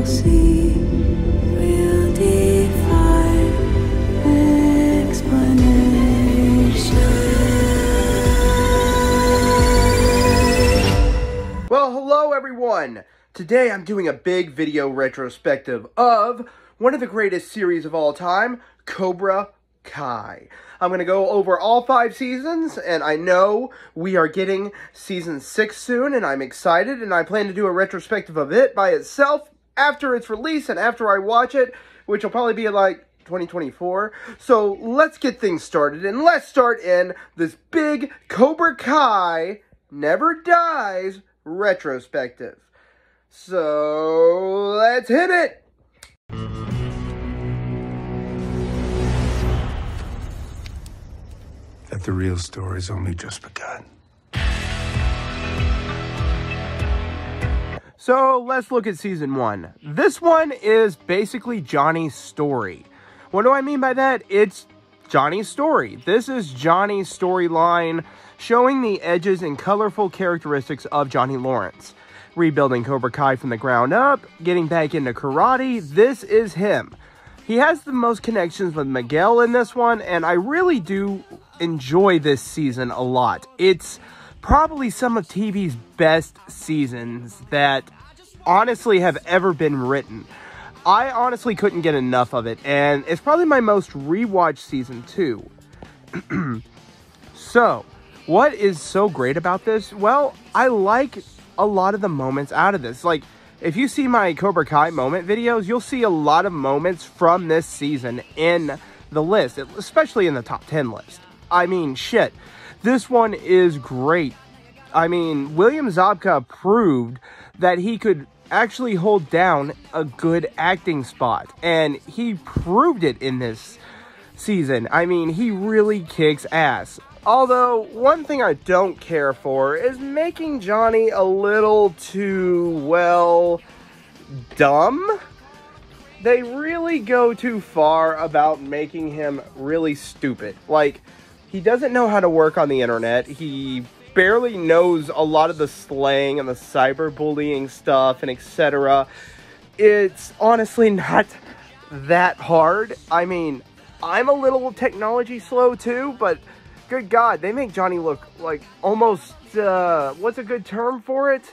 we'll see. We'll defy explanation. Well, hello everyone! Today I'm doing a big video retrospective of one of the greatest series of all time, Cobra Kai. I'm going to go over all 5 seasons, and I know we are getting season 6 soon, and I'm excited, and I plan to do a retrospective of it by itself after its release and after I watch it, which will probably be like 2024. So let's get things started, and let's start in this big Cobra Kai Never Dies retrospective. So let's hit it! That the real story's only just begun. So let's look at season 1. This one is basically Johnny's story. What do I mean by that? It's Johnny's story. This is Johnny's storyline showing the edges and colorful characteristics of Johnny Lawrence. Rebuilding Cobra Kai from the ground up, getting back into karate, this is him. He has the most connections with Miguel in this one, and I really do enjoy this season a lot. It's probably some of TV's best seasons that honestly have ever been written. I honestly couldn't get enough of it, and it's probably my most rewatched season too. So, what is so great about this? Well, I like a lot of the moments out of this. Like, if you see my Cobra Kai moment videos, you'll see a lot of moments from this season in the list, especially in the top 10 list. I mean, shit, this one is great. I mean, William Zabka proved that he could actually hold down a good acting spot, and he proved it in this season. I mean, he really kicks ass. Although, one thing I don't care for is making Johnny a little too, well, dumb. They really go too far about making him really stupid. Like, he doesn't know how to work on the internet. He barely knows a lot of the slang and the cyberbullying stuff and etc. It's honestly not that hard. I mean, I'm a little technology slow too, but good God, they make Johnny look like almost, what's a good term for it?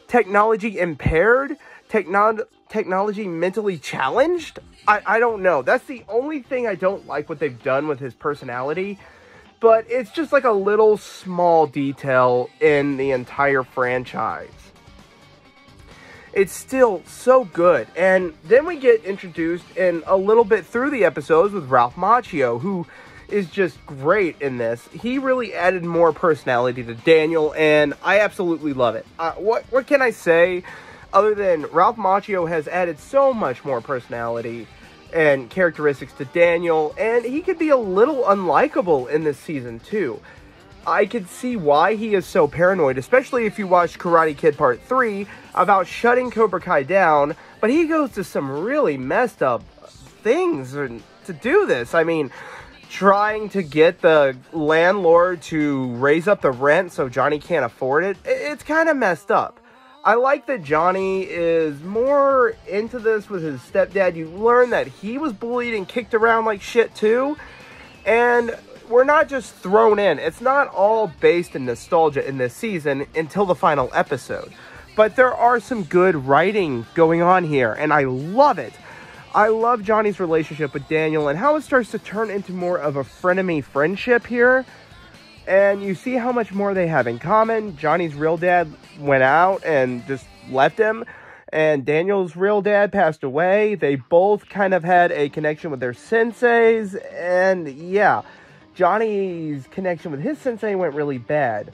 Technology impaired? Technology mentally challenged? I don't know. That's the only thing I don't like what they've done with his personality. But it's just like a little small detail in the entire franchise. It's still so good. And then we get introduced in a little bit through the episodes with Ralph Macchio, who is just great in this. He really added more personality to Daniel, and I absolutely love it. What can I say other than Ralph Macchio has added so much more personality and characteristics to Daniel, and he could be a little unlikable in this season too. I could see why he is so paranoid, especially if you watched Karate Kid Part 3 about shutting Cobra Kai down, but he goes to some really messed up things to do this. I mean, trying to get the landlord to raise up the rent so Johnny can't afford it, it's kind of messed up. I like that Johnny is more into this with his stepdad. You learn that he was bullied and kicked around like shit too. And we're not just thrown in. It's not all based in nostalgia in this season until the final episode. But there are some good writing going on here, and I love it. I love Johnny's relationship with Daniel and how it starts to turn into more of a frenemy friendship here. And you see how much more they have in common. Johnny's real dad went out and just left him. And Daniel's real dad passed away. They both kind of had a connection with their senseis. And yeah, Johnny's connection with his sensei went really bad.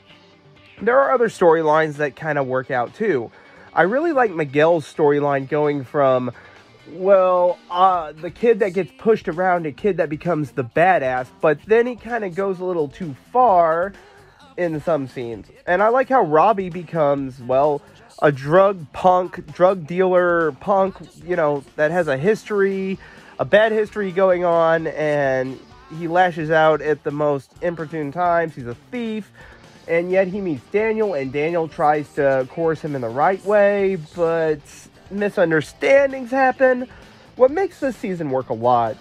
There are other storylines that kind of work out too. I really like Miguel's storyline going from, well, the kid that gets pushed around, a kid that becomes the badass, but then he kind of goes a little too far in some scenes. And I like how Robbie becomes, well, a drug dealer punk, you know, that has a history, a bad history going on, and he lashes out at the most inopportune times. He's a thief, and yet he meets Daniel, and Daniel tries to coerce him in the right way, but misunderstandings happen. What makes this season work a lot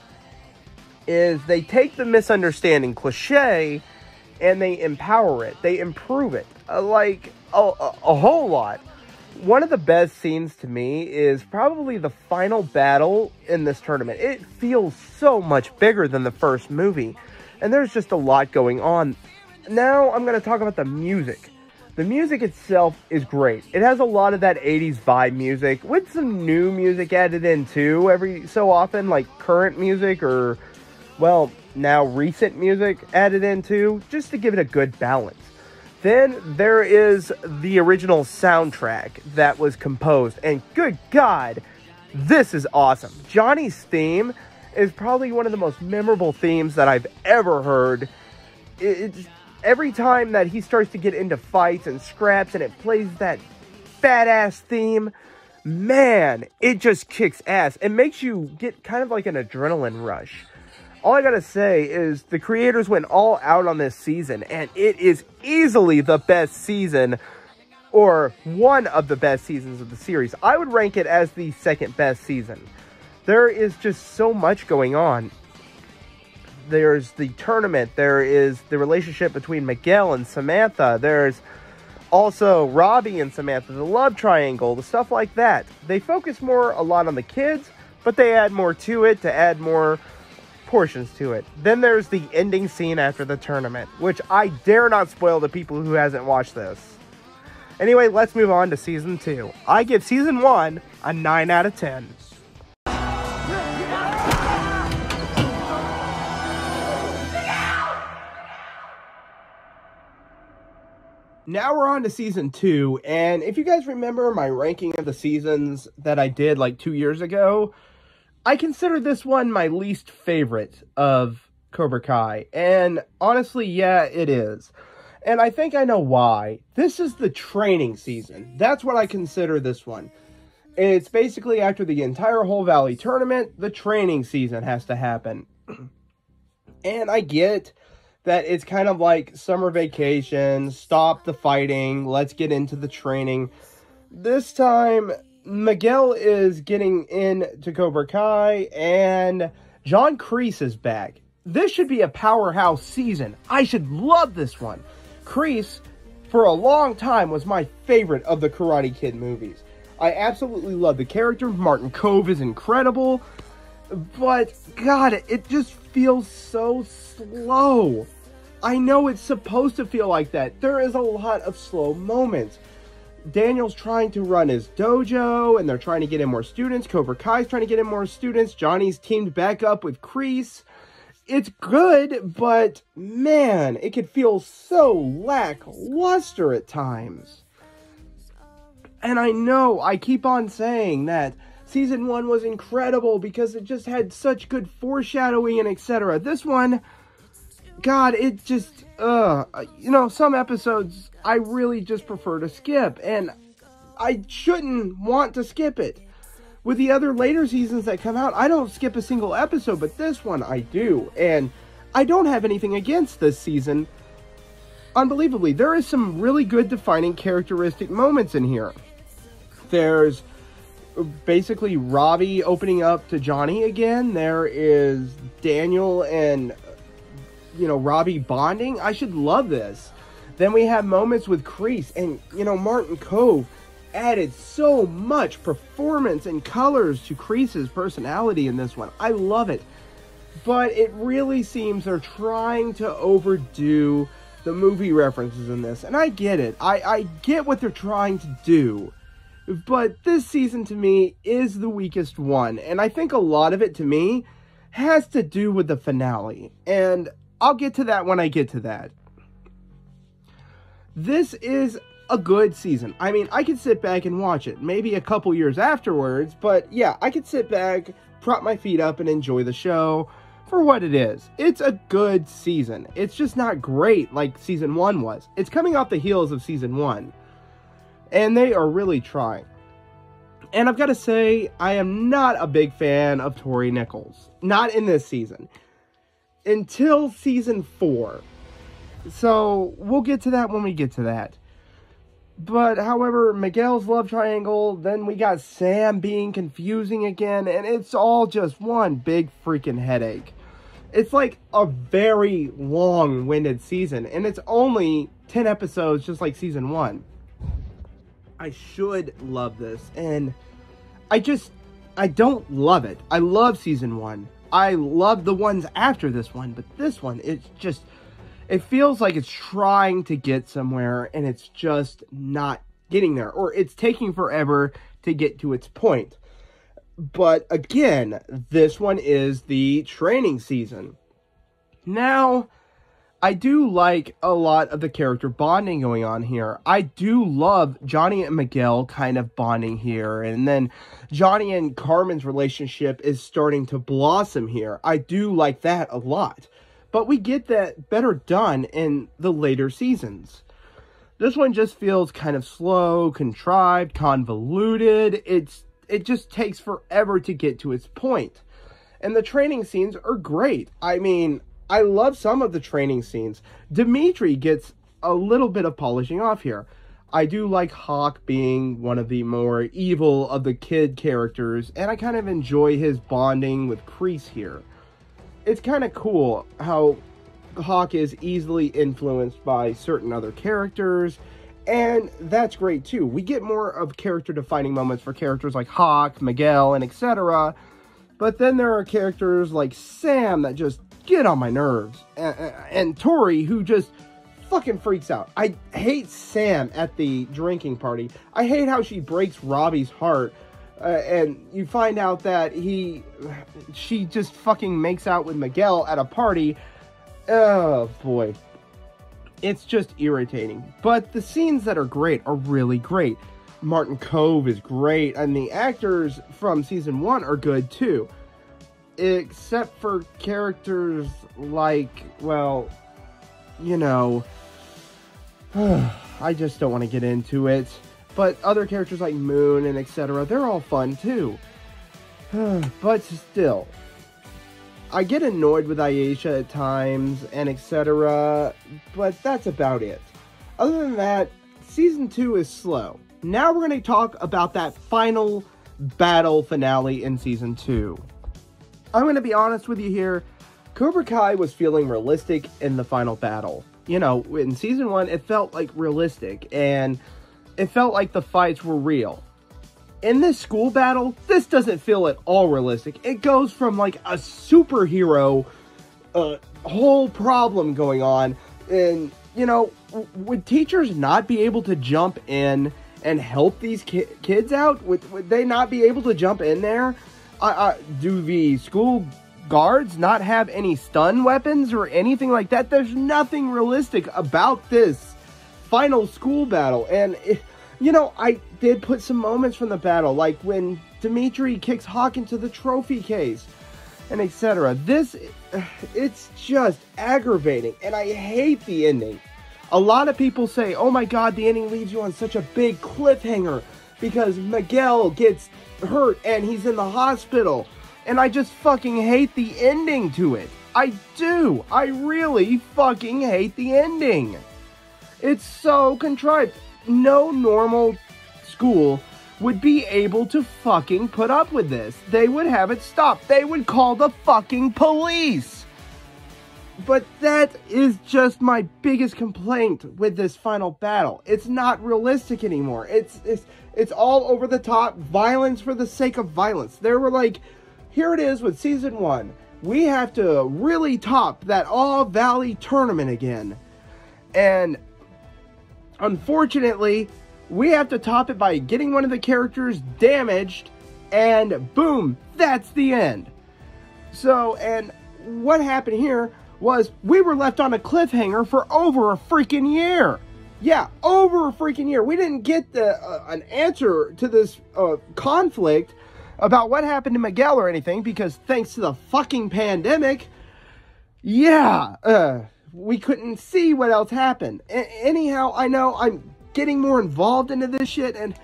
is they take the misunderstanding cliche and they empower it. They improve it. Like a whole lot. One of the best scenes to me is probably the final battle in this tournament. It feels so much bigger than the first movie. And there's just a lot going on. Now I'm going to talk about the music. The music itself is great. It has a lot of that 80s vibe music with some new music added in too every so often, like current music or, well, now recent music added in too, just to give it a good balance. Then there is the original soundtrack that was composed, and good God, this is awesome. Johnny's theme is probably one of the most memorable themes that I've ever heard. Every time that he starts to get into fights and scraps and it plays that badass theme, man, it just kicks ass. It makes you get kind of like an adrenaline rush. All I gotta say is the creators went all out on this season, and it is easily the best season, or one of the best seasons of the series. I would rank it as the second best season. There is just so much going on. There's the tournament, there is the relationship between Miguel and Samantha, there's also Robbie and Samantha, the love triangle, the stuff like that. They focus a lot on the kids, but they add more to it to add more portions to it. Then there's the ending scene after the tournament, which I dare not spoil to people who hasn't watched this. Anyway, let's move on to Season 2. I give Season 1 a 9 out of 10. Now we're on to Season 2, and if you guys remember my ranking of the seasons that I did like 2 years ago, I consider this one my least favorite of Cobra Kai, and honestly, yeah, it is. And I think I know why. This is the training season. That's what I consider this one. It's basically after the entire Whole Valley tournament, the training season has to happen. And I get that it's kind of like summer vacation, stop the fighting, let's get into the training. This time, Miguel is getting into Cobra Kai, and John Kreese is back. This should be a powerhouse season. I should love this one. Kreese, for a long time, was my favorite of the Karate Kid movies. I absolutely love the character. Martin Kove is incredible. But, God, it just feels so slow. I know it's supposed to feel like that. There is a lot of slow moments. Daniel's trying to run his dojo, and they're trying to get in more students. Cobra Kai's trying to get in more students. Johnny's teamed back up with Kreese. It's good, but man, it could feel so lackluster at times. And I know I keep on saying that Season 1 was incredible because it just had such good foreshadowing and etc. This one, God, it just, some episodes I really just prefer to skip, and I shouldn't want to skip it. With the other later seasons that come out, I don't skip a single episode, but this one I do, and I don't have anything against this season. Unbelievably, there is some really good defining characteristic moments in here. There's basically Robbie opening up to Johnny again. There is Daniel and Robbie bonding. I should love this. Then we have moments with Kreese, and Martin Kove added so much performance and colors to Kreese's personality in this one. I love it. But it really seems they're trying to overdo the movie references in this, and I get it. I get what they're trying to do. But this season to me is the weakest one, and I think a lot of it to me has to do with the finale, and I'll get to that when I get to that. This is a good season. I mean, I could sit back and watch it, maybe a couple years afterwards, but yeah, I could sit back, prop my feet up, and enjoy the show for what it is. It's a good season. It's just not great like Season 1 was. It's coming off the heels of Season 1, and they are really trying. And I've got to say, I am not a big fan of Tori Nichols. Not in this season. Until Season 4. So, we'll get to that when we get to that. But, however, Miguel's love triangle, then we got Sam being confusing again, and it's all just one big freaking headache. It's like a very long-winded season, and it's only 10 episodes just like season 1. I should love this, and I don't love it. I love season 1. I love the ones after this one, but this one, it feels like it's trying to get somewhere, and it's just not getting there. Or it's taking forever to get to its point. But again, this one is the training season. Now, I do like a lot of the character bonding going on here. I do love Johnny and Miguel kind of bonding here. And then Johnny and Carmen's relationship is starting to blossom here. I do like that a lot. But we get that better done in the later seasons. This one just feels kind of slow, contrived, convoluted. It just takes forever to get to its point. And the training scenes are great. I mean, I love some of the training scenes. Dimitri gets a little bit of polishing off here. I do like Hawk being one of the more evil of the kid characters, and I kind of enjoy his bonding with Kreese here. It's kind of cool how Hawk is easily influenced by certain other characters, and that's great too. We get more of character-defining moments for characters like Hawk, Miguel, and etc. But then there are characters like Sam that just get on my nerves, and Tori, who just fucking freaks out. I hate Sam at the drinking party. I hate how she breaks Robbie's heart. And you find out that she just fucking makes out with Miguel at a party. Oh, boy. It's just irritating. But the scenes that are great are really great. Martin Kove is great, and the actors from season 1 are good, too. Except for characters like, well, you know, I just don't want to get into it. But other characters like Moon and etc., they're all fun too. But still, I get annoyed with Aisha at times and etc., but that's about it. Other than that, season 2 is slow. Now we're going to talk about that final battle finale in season 2. I'm going to be honest with you here. Cobra Kai was feeling realistic in the final battle. You know, in season 1, it felt like realistic, and it felt like the fights were real. In this school battle, this doesn't feel at all realistic. It goes from like a superhero whole problem going on. And, you know, would teachers not be able to jump in and help these kids out? Would they not be able to jump in there? Do the school guards not have any stun weapons or anything like that? There's nothing realistic about this final school battle. And you know, I did put some moments from the battle, like when Dimitri kicks Hawk into the trophy case and etc. It's just aggravating, and I hate the ending. A lot of people say, oh my god, the ending leaves you on such a big cliffhanger because Miguel gets hurt and he's in the hospital, and I just fucking hate the ending to it. I do. I really fucking hate the ending. It's so contrived. No normal school would be able to fucking put up with this. They would have it stopped. They would call the fucking police. But that is just my biggest complaint with this final battle. It's not realistic anymore. It's all over the top violence for the sake of violence. They were like, here it is with season 1. We have to really top that All Valley tournament again. And unfortunately, we have to top it by getting one of the characters damaged, and boom, that's the end. So, and what happened here was we were left on a cliffhanger for over a freaking year. Yeah, over a freaking year. We didn't get an answer to this conflict about what happened to Miguel or anything, because thanks to the fucking pandemic, yeah, we couldn't see what else happened. Anyhow, I know I'm getting more involved into this shit, and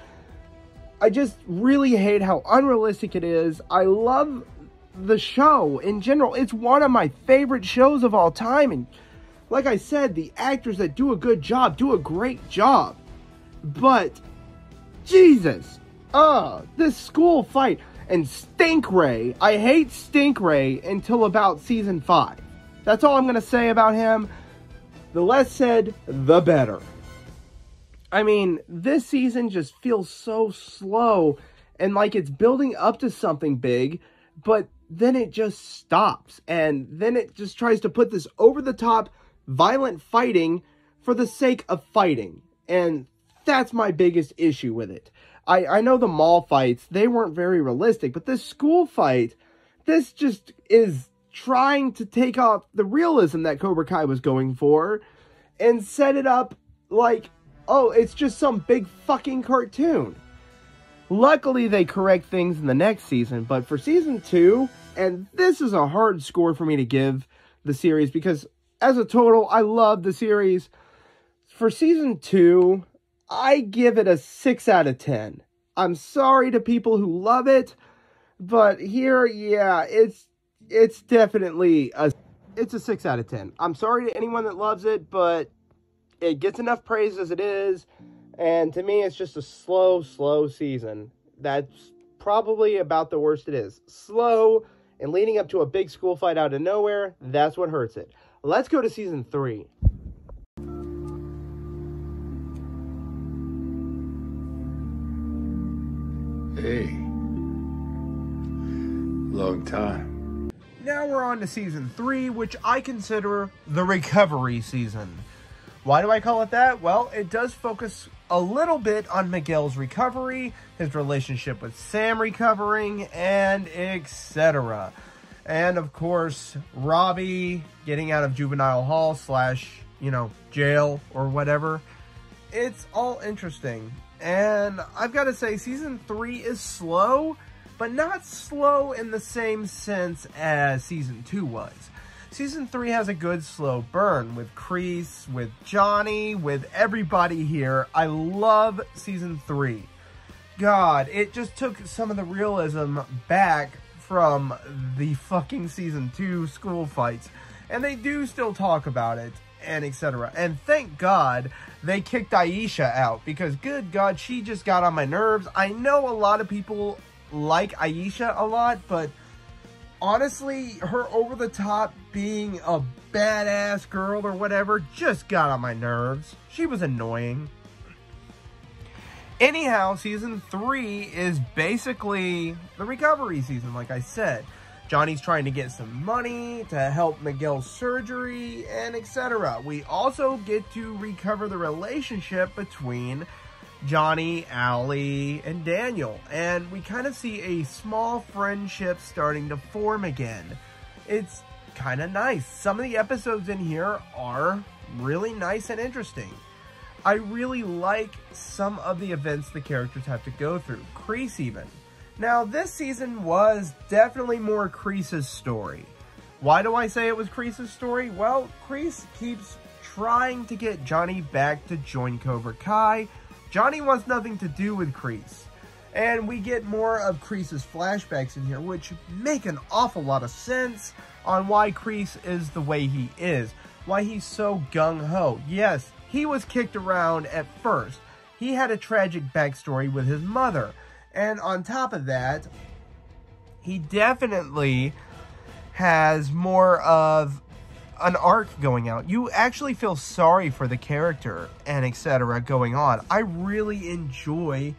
I just really hate how unrealistic it is. I love the show in general. It's one of my favorite shows of all time, and like I said, the actors that do a good job do a great job. But, Jesus, this school fight. And Stinkray, I hate Stinkray until about season 5. That's all I'm going to say about him. The less said, the better. I mean, this season just feels so slow and like it's building up to something big, but then it just stops. And then it just tries to put this over-the-top violent fighting for the sake of fighting. And that's my biggest issue with it. I know the mall fights, they weren't very realistic, but this school fight, this just is trying to take off the realism that Cobra Kai was going for and set it up like, oh, it's just some big fucking cartoon. Luckily, they correct things in the next season, but for season 2, and this is a hard score for me to give the series because as a total, I love the series. For season 2, I give it a 6 out of 10. I'm sorry to people who love it, but here, yeah, it's definitely a 6 out of 10. I'm sorry to anyone that loves it, but it gets enough praise as it is, and to me, it's just a slow season. That's probably about the worst it is. Slow, and leading up to a big school fight out of nowhere, that's what hurts it. Let's go to season 3. Hey. Long time. Now we're on to season 3, which I consider the recovery season. Why do I call it that? Well, it does focus a little bit on Miguel's recovery, his relationship with Sam recovering, and etc. And of course, Robbie getting out of juvenile hall / jail or whatever. It's all interesting. And I've got to say, season 3 is slow, but not slow in the same sense as season 2 was. Season 3 has a good slow burn with Kreese, with Johnny, with everybody here. I love season 3. God, it just took some of the realism back from the fucking season 2 school fights. And they do still talk about it, and etc. And thank God they kicked Aisha out, because good God, she just got on my nerves. I know a lot of people like Aisha a lot, but honestly, her over-the-top being a badass girl or whatever just got on my nerves. She was annoying. Anyhow, season 3 is basically the recovery season, like I said. Johnny's trying to get some money to help Miguel's surgery, and etc. We also get to recover the relationship between Johnny, Allie, and Daniel. And we kind of see a small friendship starting to form again. It's kind of nice. Some of the episodes in here are really nice and interesting. I really like some of the events the characters have to go through. Kreese even. Now, this season was definitely more Kreese's story. Why do I say it was Kreese's story? Well, Kreese keeps trying to get Johnny back to join Cobra Kai. Johnny wants nothing to do with Kreese. And we get more of Kreese's flashbacks in here, which make an awful lot of sense on why Kreese is the way he is. Why he's so gung-ho. Yes, he was kicked around at first. He had a tragic backstory with his mother. And on top of that, he definitely has more of an arc going out. You actually feel sorry for the character and etc. going on. I really enjoy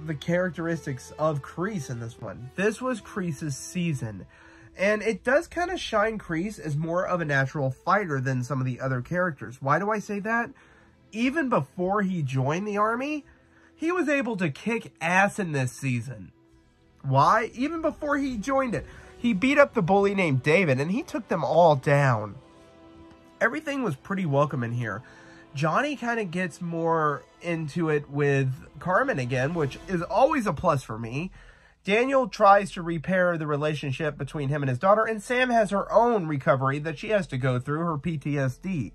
the characteristics of Kreese in this one. This was Kreese's season. And it does kind of shine Kreese as more of a natural fighter than some of the other characters. Why do I say that? Even before he joined the army, he was able to kick ass in this season. Why? Even before he joined it. He beat up the bully named David, and he took them all down. Everything was pretty welcome in here. Johnny kind of gets more into it with Carmen again, which is always a plus for me. Daniel tries to repair the relationship between him and his daughter, and Sam has her own recovery that she has to go through, her PTSD.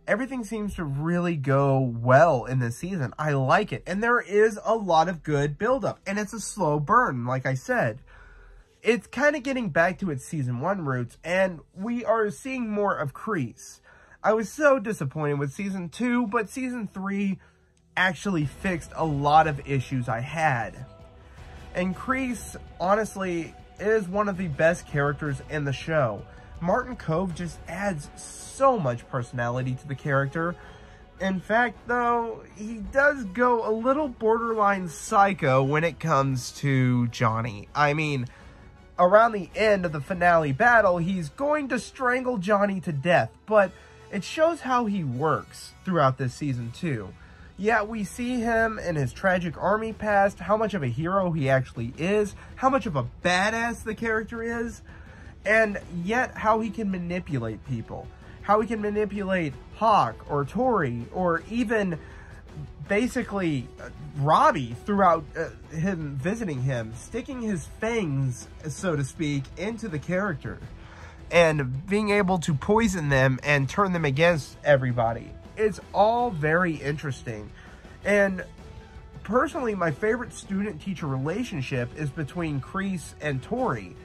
Everything seems to really go well in this season. I like it. And there is a lot of good buildup. And it's a slow burn, like I said. It's kind of getting back to its season 1 roots. And we are seeing more of Kreese. I was so disappointed with season 2, but season 3 actually fixed a lot of issues I had. And Kreese, honestly, is one of the best characters in the show. Martin Kove just adds so much personality to the character. In fact, though, he does go a little borderline psycho when it comes to Johnny. I mean, around the end of the finale battle, he's going to strangle Johnny to death, but it shows how he works throughout this season too. Yeah, we see him in his tragic army past, how much of a hero he actually is, how much of a badass the character is, and yet how he can manipulate people. How he can manipulate Hawk or Tori or even basically Robbie throughout him visiting him, sticking his fangs, so to speak, into the character and being able to poison them and turn them against everybody. It's all very interesting. And personally, my favorite student-teacher relationship is between Kreese and Tori.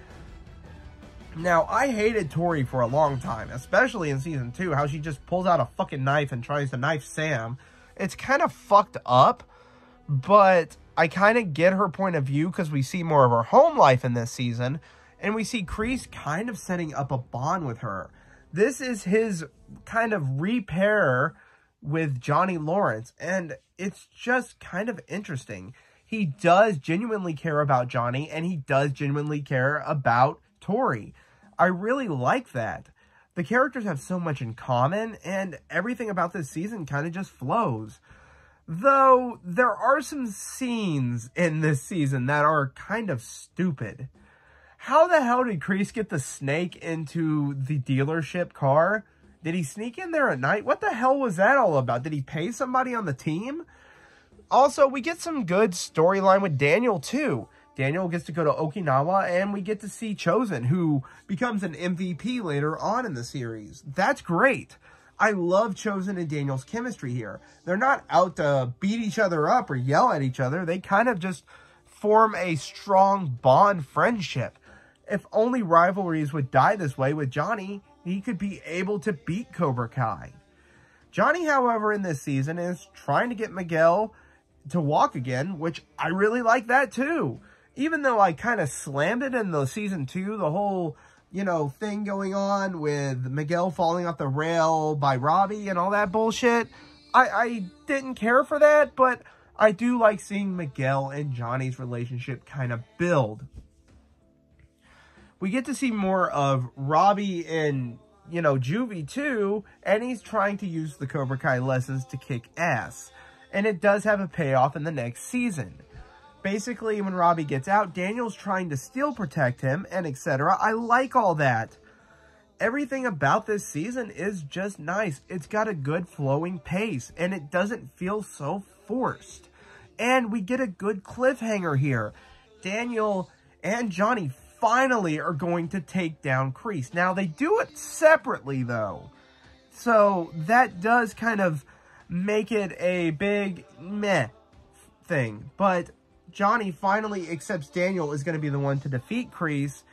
Now, I hated Tori for a long time, especially in Season 2, how she just pulls out a fucking knife and tries to knife Sam. It's kind of fucked up, but I kind of get her point of view because we see more of her home life in this season, and we see Kreese kind of setting up a bond with her. This is his kind of repair with Johnny Lawrence, and it's just kind of interesting. He does genuinely care about Johnny, and he does genuinely care about Tori. I really like that. The characters have so much in common, and everything about this season kind of just flows. Though, there are some scenes in this season that are kind of stupid. How the hell did Kreese get the snake into the dealership car? Did he sneak in there at night? What the hell was that all about? Did he pay somebody on the team? Also, we get some good storyline with Daniel, too. Daniel gets to go to Okinawa, and we get to see Chosen, who becomes an MVP later on in the series. That's great. I love Chosen and Daniel's chemistry here. They're not out to beat each other up or yell at each other. They kind of just form a strong bond friendship. If only rivalries would die this way with Johnny, he could be able to beat Cobra Kai. Johnny, however, in this season is trying to get Miguel to walk again, which I really like that too. Even though I kind of slammed it in the season 2, the whole, thing going on with Miguel falling off the rail by Robbie and all that bullshit, I didn't care for that, but I do like seeing Miguel and Johnny's relationship kind of build. We get to see more of Robbie and, Juvie too, and he's trying to use the Cobra Kai lessons to kick ass. And it does have a payoff in the next season. Basically, when Robbie gets out, Daniel's trying to still protect him, and etc. I like all that. Everything about this season is just nice. It's got a good flowing pace, and it doesn't feel so forced. And we get a good cliffhanger here. Daniel and Johnny finally are going to take down Kreese. Now, they do it separately, though. So, that does kind of make it a big meh thing. But Johnny finally accepts Daniel is going to be the one to defeat Kreese.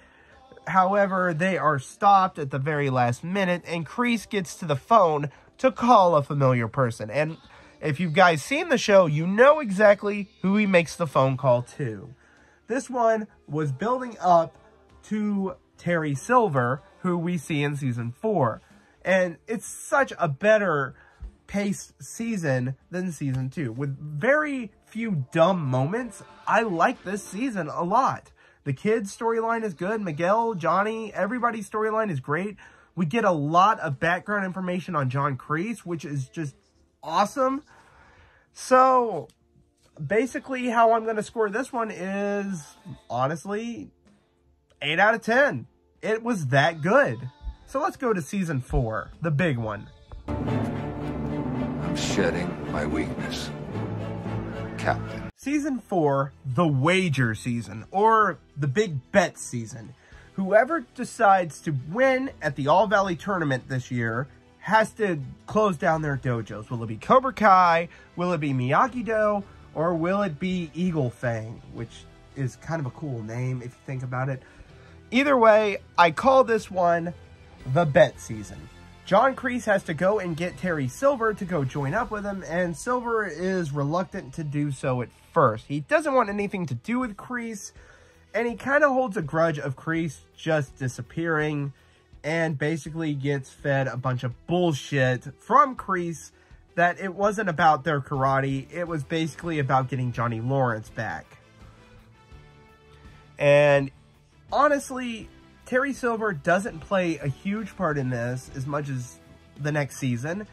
However, they are stopped at the very last minute, and Kreese gets to the phone to call a familiar person. And if you guys seen the show, you know exactly who he makes the phone call to. This one was building up to Terry Silver, who we see in Season 4. And it's such a better paced season than Season 2. With very few dumb moments, I like this season a lot. The kids' storyline is good. Miguel, Johnny, everybody's storyline is great. We get a lot of background information on John Kreese, which is just awesome. So, basically, how I'm going to score this one is, honestly, 8 out of 10. It was that good. So let's go to Season 4, the big one. I'm shedding my weakness, Captain. Season 4, the wager season, or the big bet season. Whoever decides to win at the All Valley tournament this year has to close down their dojos. Will it be Cobra Kai? Will it be Miyagi-Do? Or will it be Eagle Fang? Which is kind of a cool name if you think about it. Either way, I call this one the bet season. John Kreese has to go and get Terry Silver to go join up with him, and Silver is reluctant to do so at first. He doesn't want anything to do with Kreese, and he kind of holds a grudge of Kreese just disappearing, and basically gets fed a bunch of bullshit from Kreese that it wasn't about their karate, it was basically about getting Johnny Lawrence back. And honestly, Terry Silver doesn't play a huge part in this as much as the next season,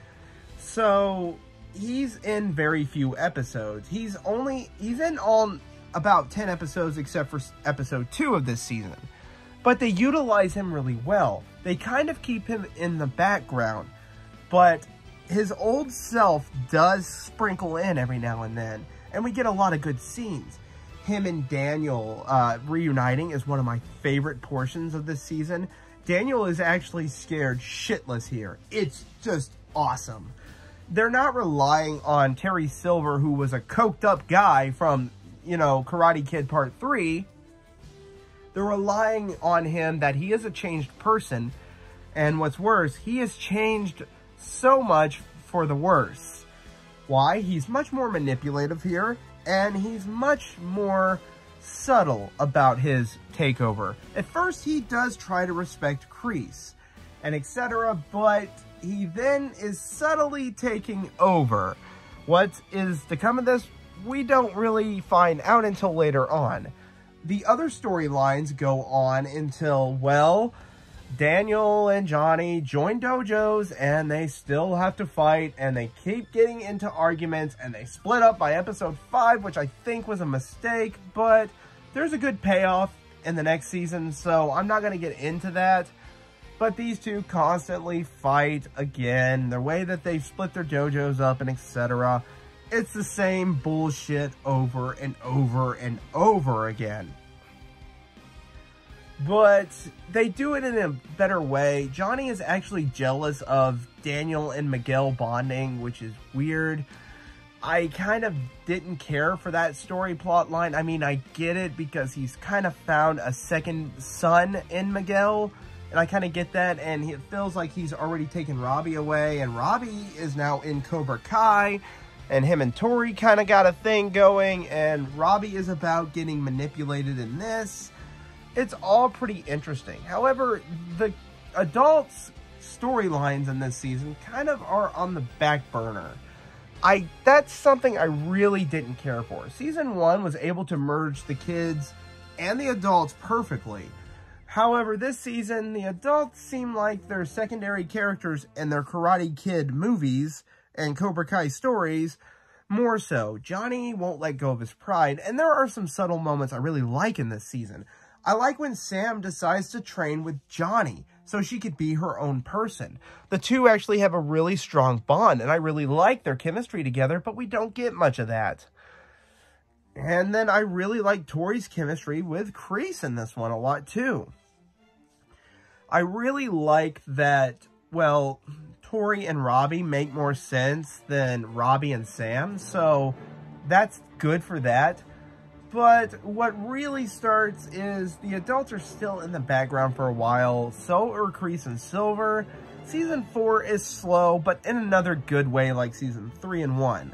so he's in very few episodes. He's in on about 10 episodes except for episode 2 of this season. But they utilize him really well. They kind of keep him in the background, but his old self does sprinkle in every now and then, and we get a lot of good scenes. Him and Daniel reuniting is one of my favorite portions of this season. Daniel is actually scared shitless here. It's just awesome. They're not relying on Terry Silver, who was a coked up guy from, Karate Kid Part 3. They're relying on him that he is a changed person, and what's worse, he has changed so much for the worse. Why? He's much more manipulative here, and he's much more subtle about his takeover. At first, he does try to respect Kreese, and etc., but he then is subtly taking over. What is to come of this, we don't really find out until later on. The other storylines go on until, well, Daniel and Johnny join dojos and they still have to fight, and they keep getting into arguments, and they split up by episode 5, which I think was a mistake, but there's a good payoff in the next season, so I'm not going to get into that. But these two constantly fight again, the way that they've split their dojos up and etc. It's the same bullshit over and over and over again. But they do it in a better way. Johnny is actually jealous of Daniel and Miguel bonding, which is weird. I kind of didn't care for that story plot line. I mean, I get it because he's kind of found a second son in Miguel, and I kind of get that, and it feels like he's already taken Robbie away, and Robbie is now in Cobra Kai, and him and Tori kind of got a thing going, and Robbie is about getting manipulated in this. It's all pretty interesting. However, the adults' storylines in this season kind of are on the back burner. That's something I really didn't care for. Season 1 was able to merge the kids and the adults perfectly. However, this season, the adults seem like they're secondary characters in their Karate Kid movies and Cobra Kai stories more so. Johnny won't let go of his pride, and there are some subtle moments I really like in this season. I like when Sam decides to train with Johnny so she could be her own person. The two actually have a really strong bond, and I really like their chemistry together, but we don't get much of that. And then I really like Tori's chemistry with Kreese in this one a lot too. I really like that, well, Tori and Robbie make more sense than Robbie and Sam, so that's good for that. But what really starts is the adults are still in the background for a while, so are Kreese and Silver. Season 4 is slow, but in another good way like Season 3 and 1.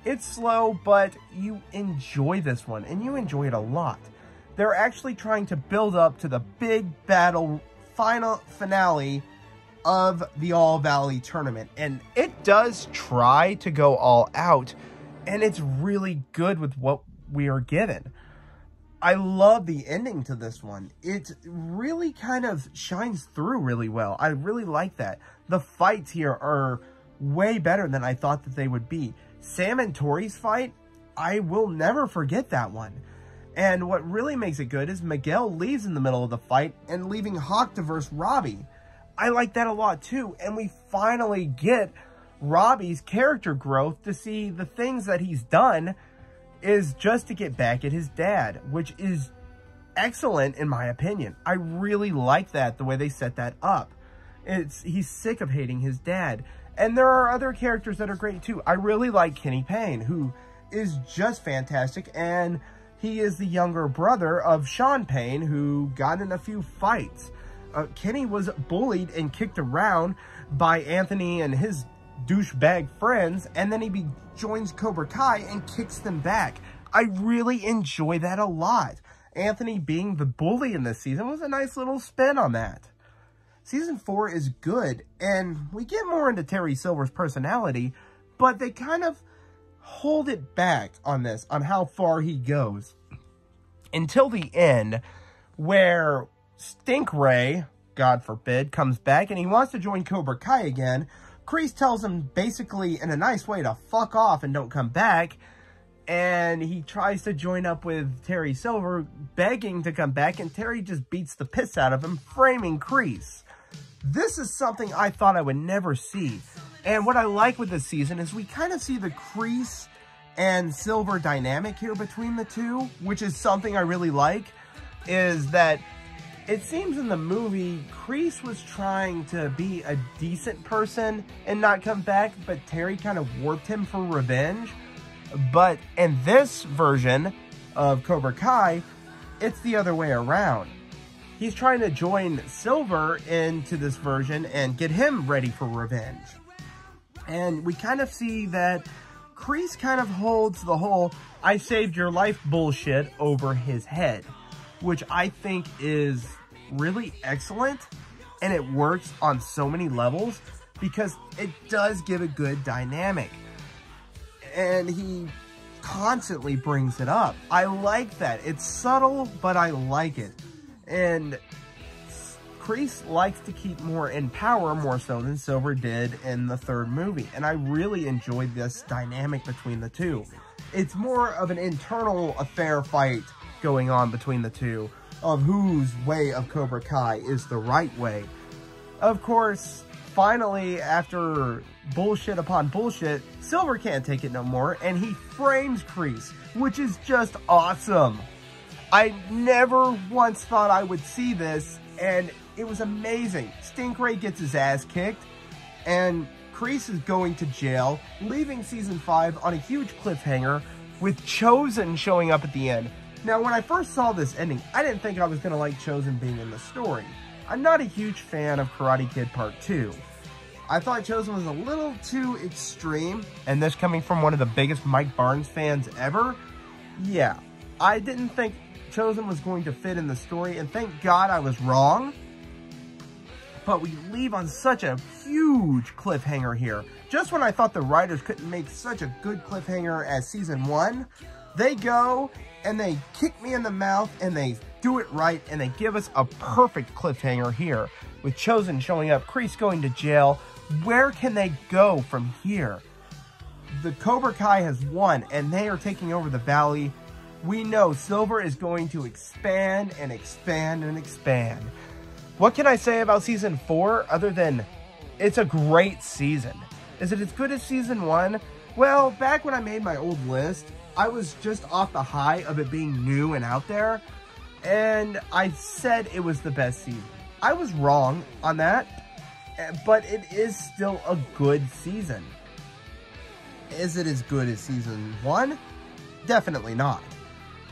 It's slow, but you enjoy this one, and you enjoy it a lot. They're actually trying to build up to the big battle final finale of the All Valley tournament, and it does try to go all out, and it's really good with what we are given. I love the ending to this one. It really kind of shines through really well. I really like that. The fights here are way better than I thought that they would be. Sam and Tori's fight, I will never forget that one. And what really makes it good is Miguel leaves in the middle of the fight and leaving Hawk to verse Robbie. I like that a lot too. And we finally get Robbie's character growth to see the things that he's done is just to get back at his dad, which is excellent in my opinion. I really like that, the way they set that up. He's sick of hating his dad. And there are other characters that are great too. I really like Kenny Payne, who is just fantastic, and he is the younger brother of Sean Payne, who got in a few fights. Kenny was bullied and kicked around by Anthony and his douchebag friends, and then he joins Cobra Kai and kicks them back. I really enjoy that a lot. Anthony being the bully in this season was a nice little spin on that. Season 4 is good, and we get more into Terry Silver's personality, but they kind of hold it back on this, on how far he goes. Until the end, where Stinkray, God forbid, comes back and he wants to join Cobra Kai again. Kreese tells him basically in a nice way to fuck off and don't come back. And he tries to join up with Terry Silver, begging to come back, and Terry just beats the piss out of him, framing Kreese. This is something I thought I would never see. And what I like with this season is we kind of see the Kreese and Silver dynamic here between the two, which is something I really like, is that it seems in the movie, Kreese was trying to be a decent person and not come back, but Terry kind of warped him for revenge. But in this version of Cobra Kai, it's the other way around. He's trying to join Silver into this version and get him ready for revenge. And we kind of see that Kreese kind of holds the whole "I saved your life" bullshit over his head, which I think is really excellent, and it works on so many levels because it does give a good dynamic. And he constantly brings it up. I like that. It's subtle, but I like it. And Kreese likes to keep more in power, more so than Silver did in the third movie. And I really enjoyed this dynamic between the two. It's more of an internal affair fight going on between the two, of whose way of Cobra Kai is the right way. Of course, finally, after bullshit upon bullshit, Silver can't take it no more, and he frames Kreese, which is just awesome. I never once thought I would see this, and it was amazing. Stinkray gets his ass kicked, and Kreese is going to jail, leaving season 5 on a huge cliffhanger, with Chosen showing up at the end. Now, when I first saw this ending, I didn't think I was going to like Chosen being in the story. I'm not a huge fan of Karate Kid Part 2. I thought Chosen was a little too extreme, and this coming from one of the biggest Mike Barnes fans ever, yeah, I didn't think Chosen was going to fit in the story, and thank God I was wrong. But we leave on such a huge cliffhanger here. Just when I thought the writers couldn't make such a good cliffhanger as season 1, they go and they kick me in the mouth and they do it right, and they give us a perfect cliffhanger here with Chosen showing up, Kreese going to jail. Where can they go from here? The Cobra Kai has won, and they are taking over the valley. We know Silver is going to expand and expand and expand. What can I say about season 4 other than it's a great season? Is it as good as season 1? Well, back when I made my old list, I was just off the high of it being new and out there, and I said it was the best season. I was wrong on that, but it is still a good season. Is it as good as season 1? Definitely not.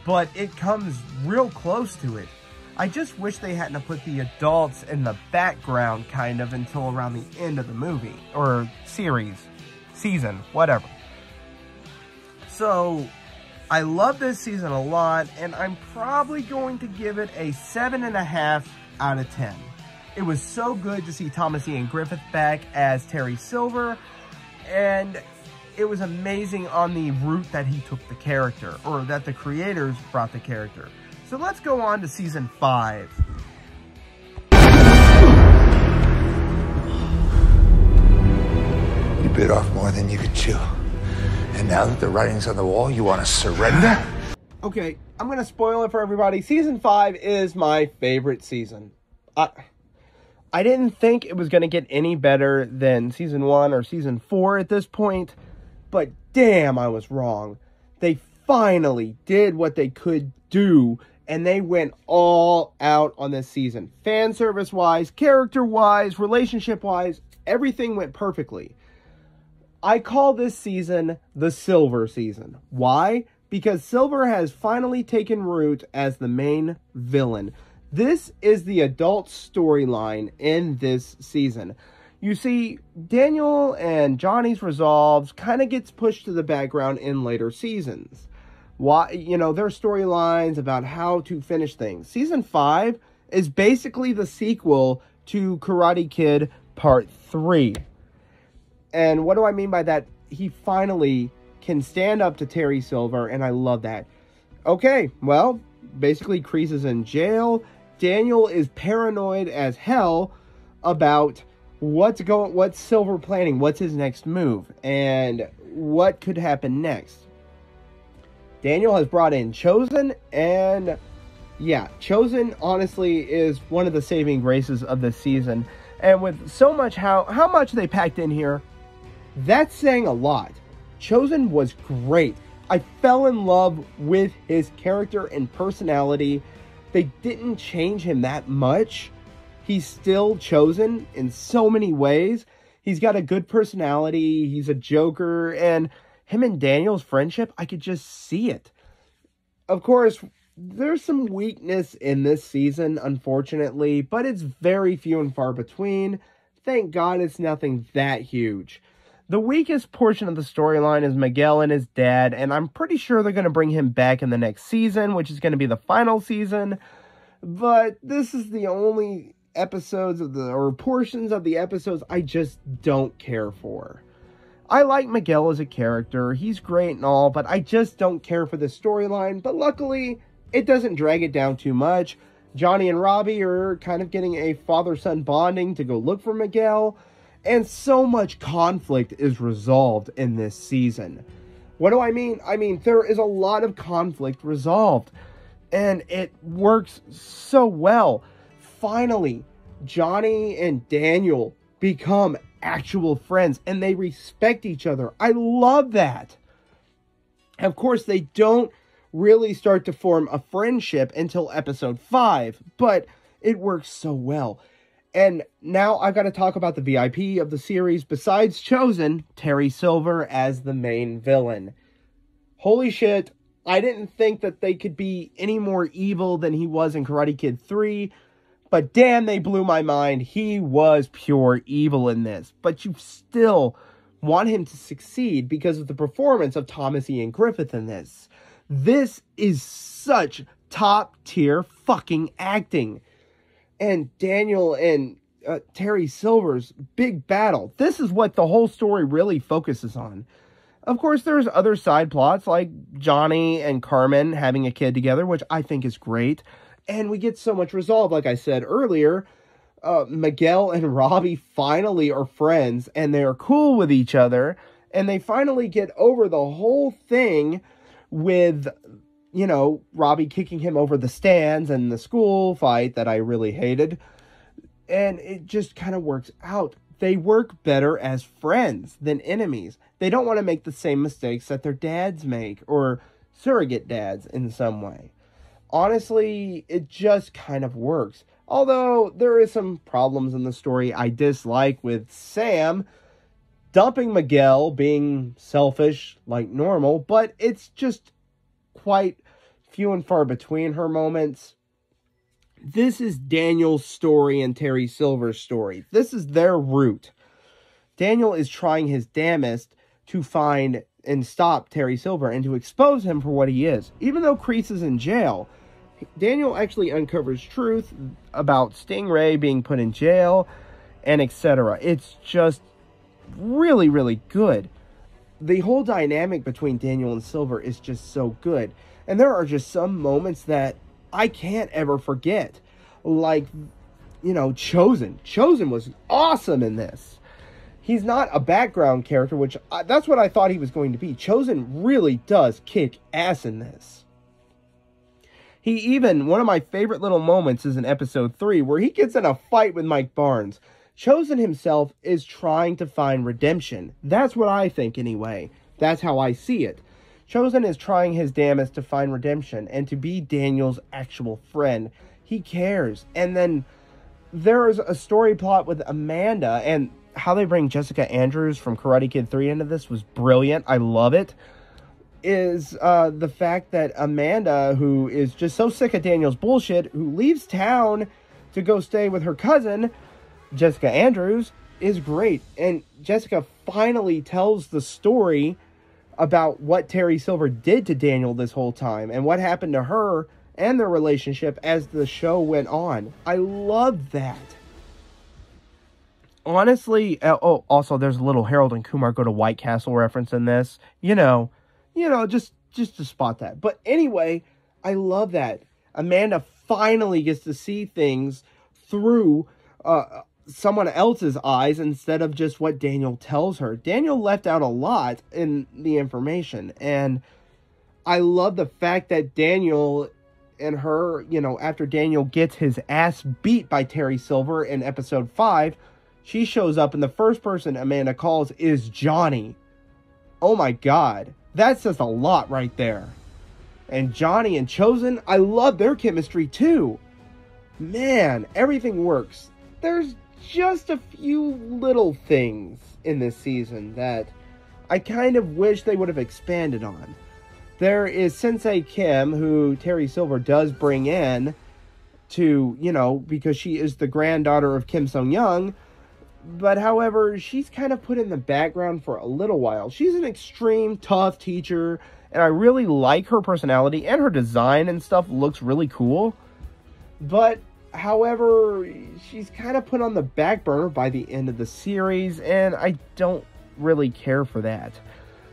But it comes real close to it. I just wish they hadn't put the adults in the background kind of until around the end of the movie, or series, season, whatever. So, I love this season a lot, and I'm probably going to give it a 7.5 out of 10. It was so good to see Thomas Ian Griffith back as Terry Silver, and it was amazing on the route that he took the character, or that the creators brought the character. So let's go on to season 5. You bit off more than you could chew. And now that the writing's on the wall, you want to surrender? Okay, I'm going to spoil it for everybody. Season 5 is my favorite season. I didn't think it was going to get any better than season 1 or season 4 at this point, but damn, I was wrong. They finally did what they could do, and they went all out on this season. Fan service-wise, character-wise, relationship-wise, everything went perfectly. I call this season the Silver season. Why? Because Silver has finally taken root as the main villain. This is the adult storyline in this season. You see, Daniel and Johnny's resolves kind of gets pushed to the background in later seasons. Why, their storylines about how to finish things. Season 5 is basically the sequel to Karate Kid Part 3. And what do I mean by that? He finally can stand up to Terry Silver, and I love that. Okay, well, basically Kreese is in jail. Daniel is paranoid as hell about what's Silver planning, what's his next move, and what could happen next. Daniel has brought in Chosen, and yeah, Chosen honestly is one of the saving graces of this season. And with so much how much they packed in here, that's saying a lot. Chosen was great. I fell in love with his character and personality. They didn't change him that much. He's still Chosen in so many ways. He's got a good personality. He's a joker. And him and Daniel's friendship, I could just see it. Of course, there's some weakness in this season, unfortunately, but it's very few and far between. Thank God it's nothing that huge. The weakest portion of the storyline is Miguel and his dad, and I'm pretty sure they're going to bring him back in the next season, which is going to be the final season. But this is the only episodes or portions of the episodes I just don't care for. I like Miguel as a character. He's great and all, but I just don't care for the storyline. But luckily, it doesn't drag it down too much. Johnny and Robbie are kind of getting a father-son bonding to go look for Miguel. And so much conflict is resolved in this season. What do I mean? I mean, there is a lot of conflict resolved. And it works so well. Finally, Johnny and Daniel become actual friends. And they respect each other. I love that. Of course, they don't really start to form a friendship until episode 5. But it works so well. And now I've got to talk about the VIP of the series. Besides Chosen, Terry Silver as the main villain. Holy shit, I didn't think that they could be any more evil than he was in Karate Kid 3. But damn, they blew my mind. He was pure evil in this. But you still want him to succeed because of the performance of Thomas Ian Griffith in this. This is such top tier fucking acting. And Daniel and Terry Silver's big battle. This is what the whole story really focuses on. Of course, there's other side plots like Johnny and Carmen having a kid together, which I think is great. And we get so much resolve, like I said earlier. Miguel and Robbie finally are friends, and they're cool with each other. And they finally get over the whole thing with, Robbie kicking him over the stands and the school fight that I really hated. And it just kind of works out. They work better as friends than enemies. They don't want to make the same mistakes that their dads make, or surrogate dads in some way. Honestly, it just kind of works. Although there is some problems in the story I dislike, with Sam dumping Miguel, being selfish like normal, but it's just quite few and far between her moments. This is Daniel's story and Terry Silver's story. This is their route. Daniel is trying his damnedest to find and stop Terry Silver and to expose him for what he is. Even though Kreese is in jail, Daniel actually uncovers truth about Stingray being put in jail and etc. It's just really, really good. The whole dynamic between Daniel and Silver is just so good. And there are just some moments that I can't ever forget. Like, Chosen. Chosen was awesome in this. He's not a background character, which that's what I thought he was going to be. Chosen really does kick ass in this. One of my favorite little moments is in episode 3, where he gets in a fight with Mike Barnes. Chosen himself is trying to find redemption. That's what I think anyway. That's how I see it. Chosen is trying his damnedest to find redemption and to be Daniel's actual friend. He cares. And then there's a story plot with Amanda, and how they bring Jessica Andrews from Karate Kid 3 into this was brilliant. I love it. is the fact that Amanda, who is just so sick of Daniel's bullshit, who leaves town to go stay with her cousin, Jessica Andrews, is great. And Jessica finally tells the story about what Terry Silver did to Daniel this whole time and what happened to her and their relationship as the show went on. I love that. Honestly, also there's a little Harold and Kumar Go to White Castle reference in this. Just to spot that. But anyway, I love that. Amanda finally gets to see things through someone else's eyes instead of just what Daniel tells her. Daniel left out a lot in the information, and I love the fact that Daniel and her, after Daniel gets his ass beat by Terry Silver in episode 5, she shows up and the first person Amanda calls is Johnny. Oh my god, that says a lot right there. And Johnny and Chosen, I love their chemistry too. Man, everything works. There's just a few little things in this season that I kind of wish they would have expanded on. There is Sensei Kim, who Terry Silver does bring in to, because she is the granddaughter of Kim Sung-young. But however, she's kind of put in the background for a little while. She's an extreme tough teacher, and I really like her personality, and her design and stuff looks really cool. But however, she's kind of put on the back burner by the end of the series, and I don't really care for that.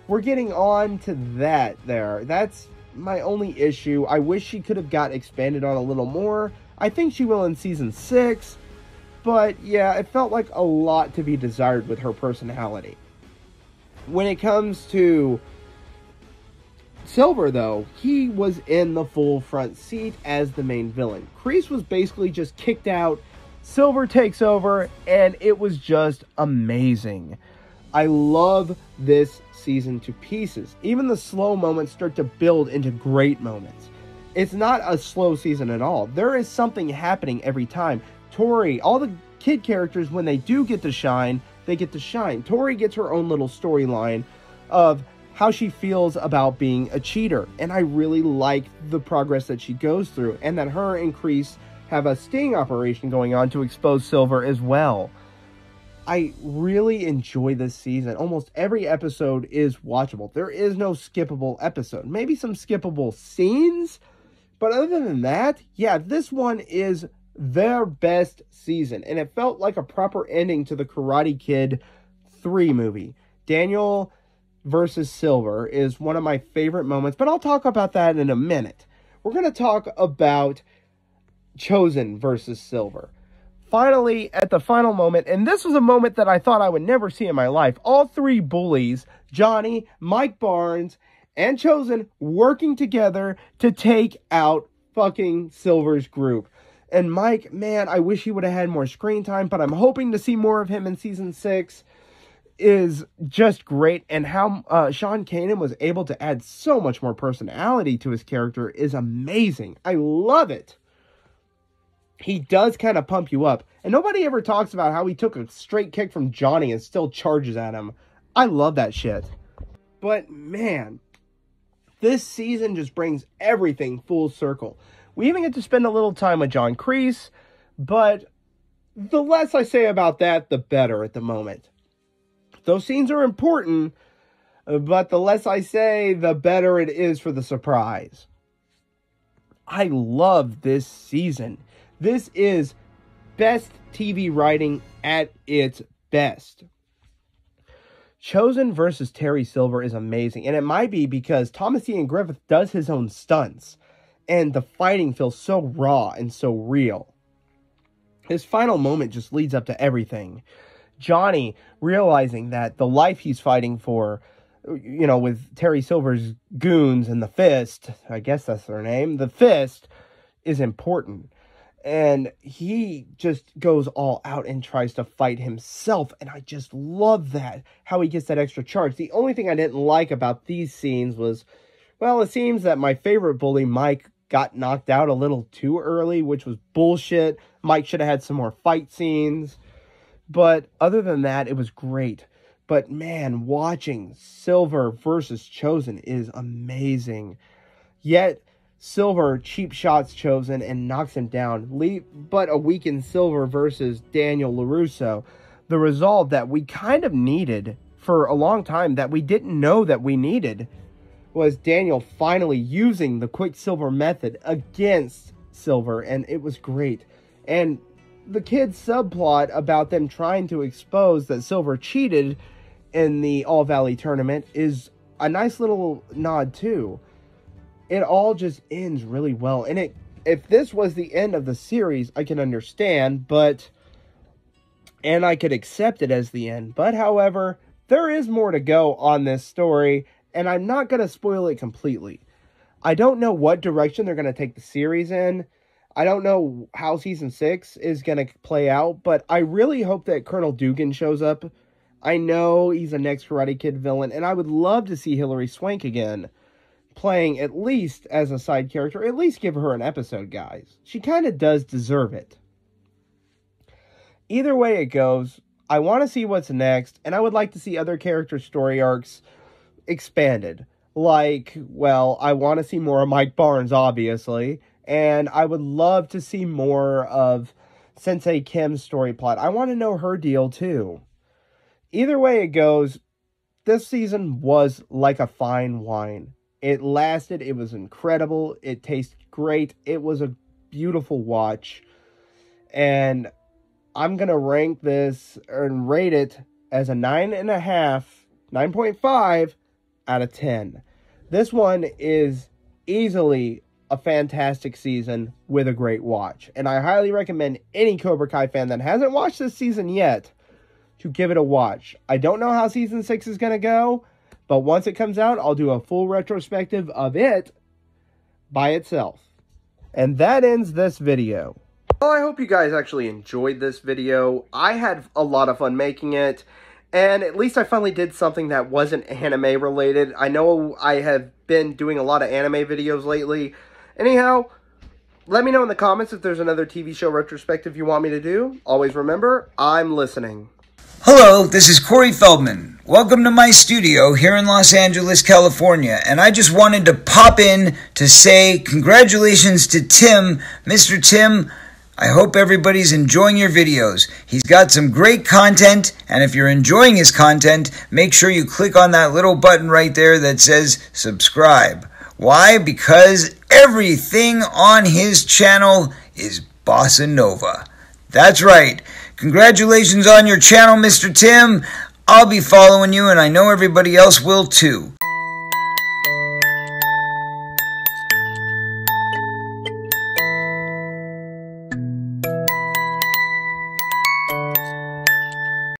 We're getting on to that there. That's my only issue. I wish she could have got expanded on a little more. I think she will in season 6, but yeah, it felt like a lot to be desired with her personality. When it comes to Silver, though, he was in the full front seat as the main villain. Kreese was basically just kicked out, Silver takes over, and it was just amazing. I love this season to pieces. Even the slow moments start to build into great moments. It's not a slow season at all. There is something happening every time. Tori, all the kid characters, when they do get to shine, they get to shine. Tori gets her own little storyline of how she feels about being a cheater. And I really like the progress that she goes through. And that her and Kreese have a sting operation going on to expose Silver as well. I really enjoy this season. Almost every episode is watchable. There is no skippable episode. Maybe some skippable scenes. But other than that, yeah, this one is their best season. And it felt like a proper ending to the Karate Kid 3 movie. Daniel versus Silver is one of my favorite moments, but I'll talk about that in a minute. We're going to talk about Chosen versus Silver. Finally, at the final moment, and this was a moment that I thought I would never see in my life, all three bullies, Johnny, Mike Barnes, and Chosen, working together to take out fucking Silver's group. And Mike, man, I wish he would have had more screen time, but I'm hoping to see more of him in season 6. Is just great, and how Sean Kanan was able to add so much more personality to his character is amazing. I love it. He does kind of pump you up, and nobody ever talks about how he took a straight kick from Johnny and still charges at him. I love that shit. But man, this season just brings everything full circle. We even get to spend a little time with John Kreese, but the less I say about that, the better at the moment. Those scenes are important, but the less I say, the better it is for the surprise. I love this season. This is best TV writing at its best. Chosen versus Terry Silver is amazing, and it might be because Thomas Ian Griffith does his own stunts, and the fighting feels so raw and so real. His final moment just leads up to everything. Johnny realizing that the life he's fighting for, with Terry Silver's goons and the Fist, I guess that's their name, the Fist, is important. And he just goes all out and tries to fight himself. And I just love that, how he gets that extra charge. The only thing I didn't like about these scenes was, well, it seems that my favorite bully, Mike, got knocked out a little too early, which was bullshit. Mike should have had some more fight scenes. But other than that, it was great. But man, watching Silver versus Chosen is amazing. Yet, Silver cheap shots Chosen and knocks him down. But a weakened Silver versus Daniel LaRusso. The resolve that we kind of needed for a long time, that we didn't know that we needed, was Daniel finally using the Quicksilver method against Silver, and it was great. And the kids' subplot about them trying to expose that Silver cheated in the All Valley tournament is a nice little nod too. It all just ends really well. And if this was the end of the series, I can understand, and I could accept it as the end. But however, there is more to go on this story, and I'm not going to spoil it completely. I don't know what direction they're going to take the series in. I don't know how season 6 is going to play out, but I really hope that Colonel Dugan shows up. I know he's a next Karate Kid villain, and I would love to see Hilary Swank again, playing at least as a side character. At least give her an episode, guys. She kind of does deserve it. Either way it goes, I want to see what's next, and I would like to see other character story arcs expanded. Like, well, I want to see more of Mike Barnes, obviously, and I would love to see more of Sensei Kim's story plot. I want to know her deal, too. Either way it goes, this season was like a fine wine. It lasted, it was incredible, it tasted great, it was a beautiful watch, and I'm going to rank this and rate it as a 9.5 out of 10. This one is easily a fantastic season with a great watch. And I highly recommend any Cobra Kai fan that hasn't watched this season yet to give it a watch. I don't know how season 6 is going to go, but once it comes out, I'll do a full retrospective of it by itself. And that ends this video. Well, I hope you guys actually enjoyed this video. I had a lot of fun making it, and at least I finally did something that wasn't anime related. I know I have been doing a lot of anime videos lately. Anyhow, let me know in the comments if there's another TV show retrospective you want me to do. Always remember, I'm listening. Hello, this is Corey Feldman. Welcome to my studio here in Los Angeles, California. And I just wanted to pop in to say congratulations to Tim. Mr. Tim, I hope everybody's enjoying your videos. He's got some great content, and if you're enjoying his content, make sure you click on that little button right there that says subscribe. Why? Because everything on his channel is Bossa Nova. That's right. Congratulations on your channel, Mr. Tim. I'll be following you, and I know everybody else will too.